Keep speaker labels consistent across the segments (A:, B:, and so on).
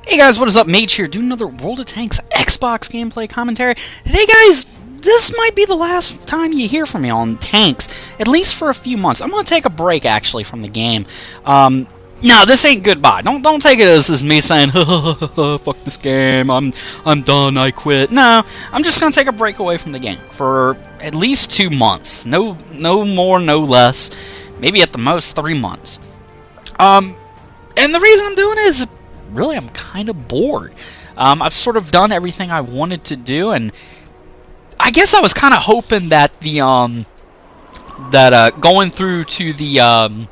A: Hey guys, what is up? Mage here, doing another World of Tanks Xbox gameplay commentary. Hey guys, this might be the last time you hear from me on Tanks, at least for a few months. I'm gonna take a break actually from the game. No, this ain't goodbye. Don't take it as me saying, fuck this game, I'm done, I quit. No, I'm just gonna take a break away from the game for at least 2 months. No more, no less. Maybe at the most 3 months. And the reason I'm doing it is really I'm kind of bored. I've sort of done everything I wanted to do, and I guess I was kind of hoping that the going through to the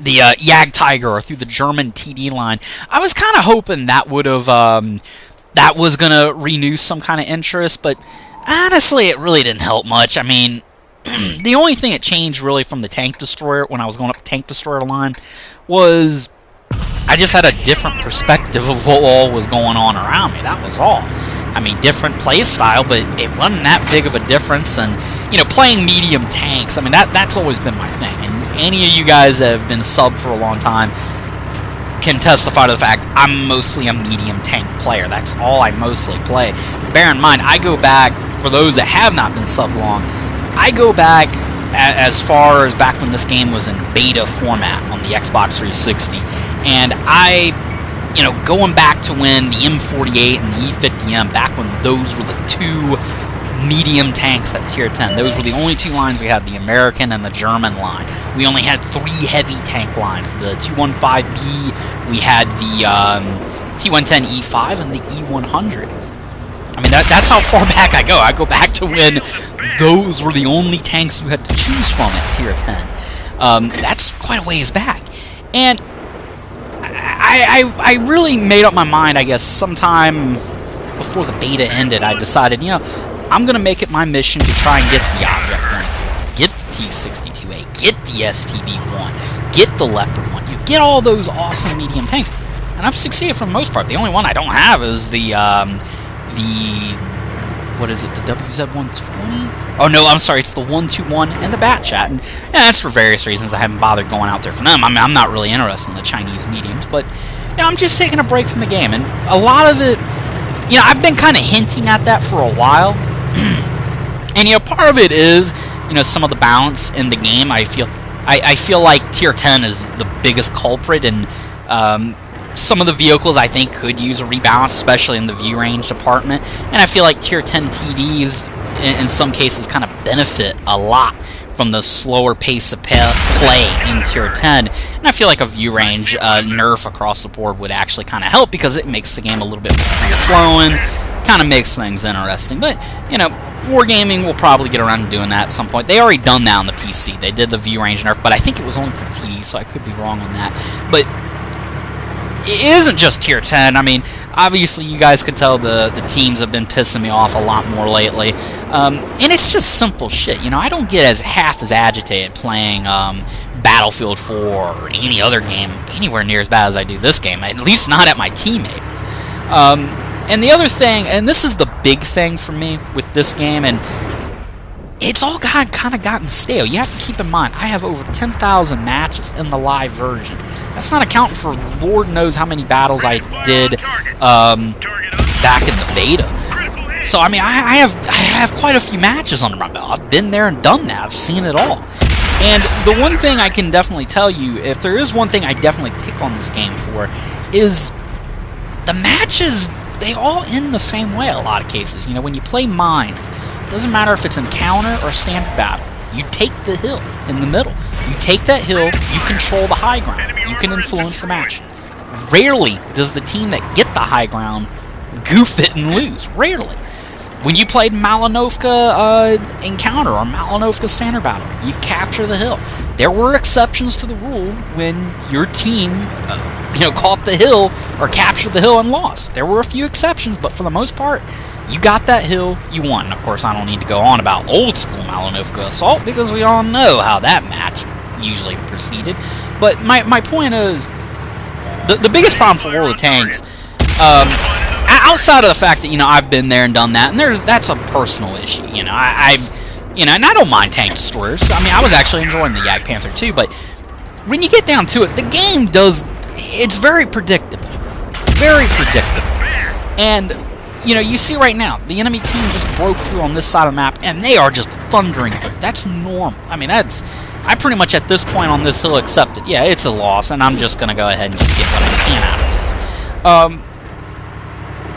A: Yag Tiger or through the German TD line, I was kind of hoping that would have that was gonna renew some kind of interest, but honestly, it really didn't help much. I mean, the only thing that changed really from the tank destroyer when I was going up the tank destroyer line was I just had a different perspective of what all was going on around me. That was all. I mean, different play style, but it wasn't that big of a difference. And you know, playing medium tanks, I mean, that's always been my thing. And any of you guys that have been sub for a long time can testify to the fact I'm mostly a medium tank player. That's all I mostly play. Bear in mind, I go back, for those that have not been sub long, I go back as far as back when this game was in beta format on the Xbox 360. And you know, going back to when the M48 and the E50M, back when those were the two medium tanks at Tier 10. Those were the only two lines we had, the American and the German line. We only had 3 heavy tank lines, the T15B, we had the T110E5, and the E100. I mean, that's how far back I go. I go back to when those were the only tanks you had to choose from at Tier 10. That's quite a ways back. And I really made up my mind, I guess, sometime before the beta ended. I decided, you know, I'm going to make it my mission to try and get the Object 140, get the T62A, get the STB-1, get the Leopard 1, you get all those awesome medium tanks. And I've succeeded for the most part. The only one I don't have is the what is it, the WZ-120? Oh no, I'm sorry, it's the 121 and the Batchat. And yeah, that's for various reasons. I haven't bothered going out there for them. I mean, I'm not really interested in the Chinese mediums, but you know, I'm just taking a break from the game. And a lot of it, you know, I've been kind of hinting at that for a while. And you know, part of it is, you know, some of the balance in the game. I feel like Tier 10 is the biggest culprit, and some of the vehicles I think could use a rebalance, especially in the view range department. And I feel like Tier 10 TDs in some cases kind of benefit a lot from the slower pace of play in Tier 10. And I feel like a view range nerf across the board would actually kind of help, because it makes the game a little bit more free flowing, kind of makes things interesting. But, you know, Wargaming will probably get around to doing that at some point. They already done that on the PC. They did the view range nerf, but I think it was only for TD, so I could be wrong on that. But it isn't just Tier 10. I mean, obviously you guys could tell the teams have been pissing me off a lot more lately. And it's just simple shit. You know, I don't get half as agitated playing Battlefield 4 or any other game anywhere near as bad as I do this game, at least not at my teammates. And the other thing, and this is the big thing for me with this game, and it's all kind of gotten stale. You have to keep in mind, I have over 10,000 matches in the live version. That's not accounting for Lord knows how many battles I did back in the beta. So I mean, I have quite a few matches under my belt. I've been there and done that. I've seen it all. And the one thing I can definitely tell you, if there is one thing I definitely pick on this game for, is the matches. They all end the same way a lot of cases. You know, when you play Mines, it doesn't matter if it's encounter or standard battle. You take the hill in the middle. You take that hill, you control the high ground. You can influence the match. Rarely does the team that get the high ground goof it and lose. Rarely. When you played Malinovka encounter or Malinovka standard battle, you capture the hill. There were exceptions to the rule when your team caught the hill or captured the hill and lost. There were a few exceptions, but for the most part, you got that hill, you won. And of course, I don't need to go on about old school Malinovka Assault, because we all know how that match usually proceeded. But my point is, the biggest problem for World of Tanks, outside of the fact that, you know, I've been there and done that, and that's a personal issue. You know, and I don't mind tank destroyers. I mean, I was actually enjoying the Yak Panther too, but when you get down to it, the game it's very predictable. very predictable. And, you know, you see right now, the enemy team just broke through on this side of the map, and they are just thundering through. That's normal. I mean, I pretty much at this point on this hill accept it. Yeah, it's a loss, and I'm just going to go ahead and just get what I can out of this.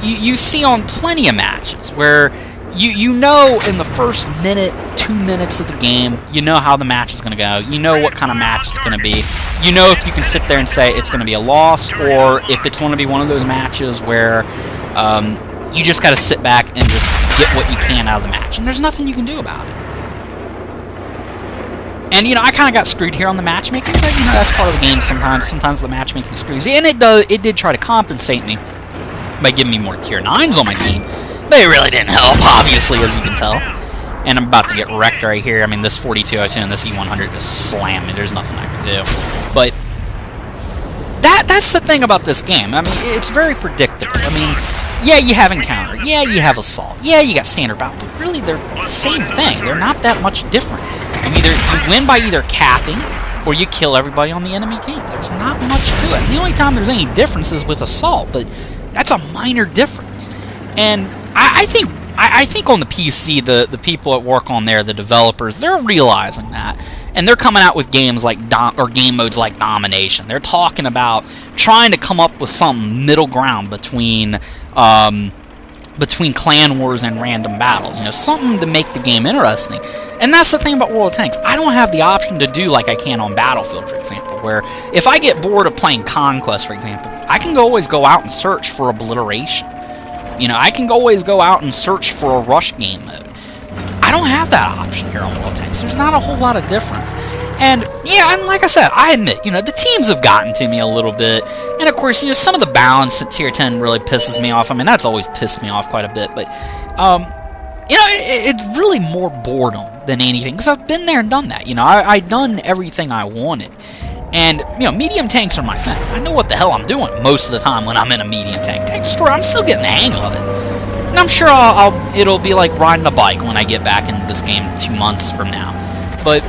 A: You see on plenty of matches where you know in the first minute, 2 minutes of the game, you know how the match is going to go. You know what kind of match it's going to be. You know if you can sit there and say it's going to be a loss, or if it's going to be one of those matches where you just got to sit back and just get what you can out of the match. And there's nothing you can do about it. And, you know, I kind of got screwed here on the matchmaking, but, you know, that's part of the game sometimes. Sometimes the matchmaking screws you. And it did try to compensate me by giving me more tier 9s on my team. But it really didn't help, obviously, as you can tell. And I'm about to get wrecked right here. I mean, this 4202 and this E100 just slammed me. There's nothing I can do. But that's the thing about this game. I mean, it's very predictable. I mean, yeah, you have encounter. Yeah, you have assault. Yeah, you got standard battle. But really, they're the same thing. They're not that much different. You win by either capping or you kill everybody on the enemy team. There's not much to it. The only time there's any difference is with assault, but that's a minor difference. And I think on the PC, the people that work on there, the developers, they're realizing that, and they're coming out with games like game modes like Domination. They're talking about trying to come up with some middle ground between clan wars and random battles. You know, something to make the game interesting. And that's the thing about World of Tanks. I don't have the option to do like I can on Battlefield, for example, where if I get bored of playing Conquest, for example, I can always go out and search for Obliteration. You know, I can always go out and search for a rush game mode. I don't have that option here on World of Tanks. There's not a whole lot of difference. And, yeah, and like I said, I admit, you know, the teams have gotten to me a little bit. And, of course, you know, some of the balance at Tier 10 really pisses me off. I mean, that's always pissed me off quite a bit. But, you know, it's really more boredom than anything. Because I've been there and done that. You know, I've done everything I wanted. And, you know, medium tanks are my thing. I know what the hell I'm doing most of the time when I'm in a medium tank. Tank Destroyer, I'm still getting the hang of it. And I'm sure it'll be like riding a bike when I get back into this game 2 months from now. But,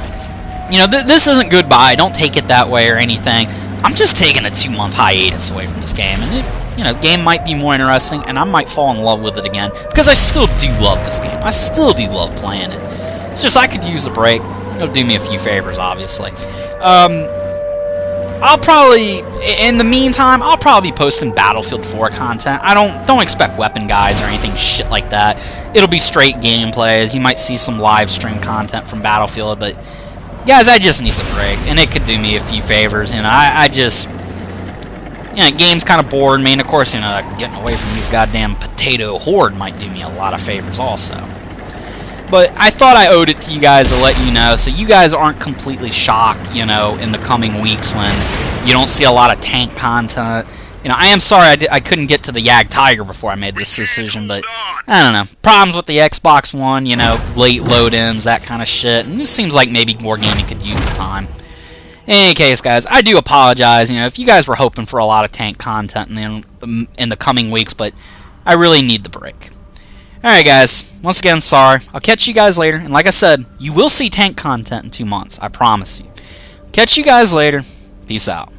A: you know, this isn't goodbye. Don't take it that way or anything. I'm just taking a 2-month hiatus away from this game. And, you know, the game might be more interesting, and I might fall in love with it again. Because I still do love this game. I still do love playing it. It's just I could use the break. It'll do me a few favors, obviously. I'll probably, in the meantime, I'll probably be posting Battlefield 4 content. I don't expect weapon guides or anything shit like that. It'll be straight gameplays. You might see some live stream content from Battlefield, but guys, I just need the break, and it could do me a few favors. You know, I just, you know, game's kind of bored me, and of course, you know, getting away from these goddamn potato horde might do me a lot of favors also. But I thought I owed it to you guys to let you know, so you guys aren't completely shocked, you know, in the coming weeks when you don't see a lot of tank content. You know, I am sorry I couldn't get to the Yag Tiger before I made this decision, but I don't know. Problems with the Xbox One, you know, late load-ins, that kind of shit. And it seems like maybe Wargaming could use the time. In any case, guys, I do apologize, you know, if you guys were hoping for a lot of tank content in the coming weeks, but I really need the break. Alright guys, once again, sorry. I'll catch you guys later, and like I said, you will see tank content in 2 months, I promise you. Catch you guys later. Peace out.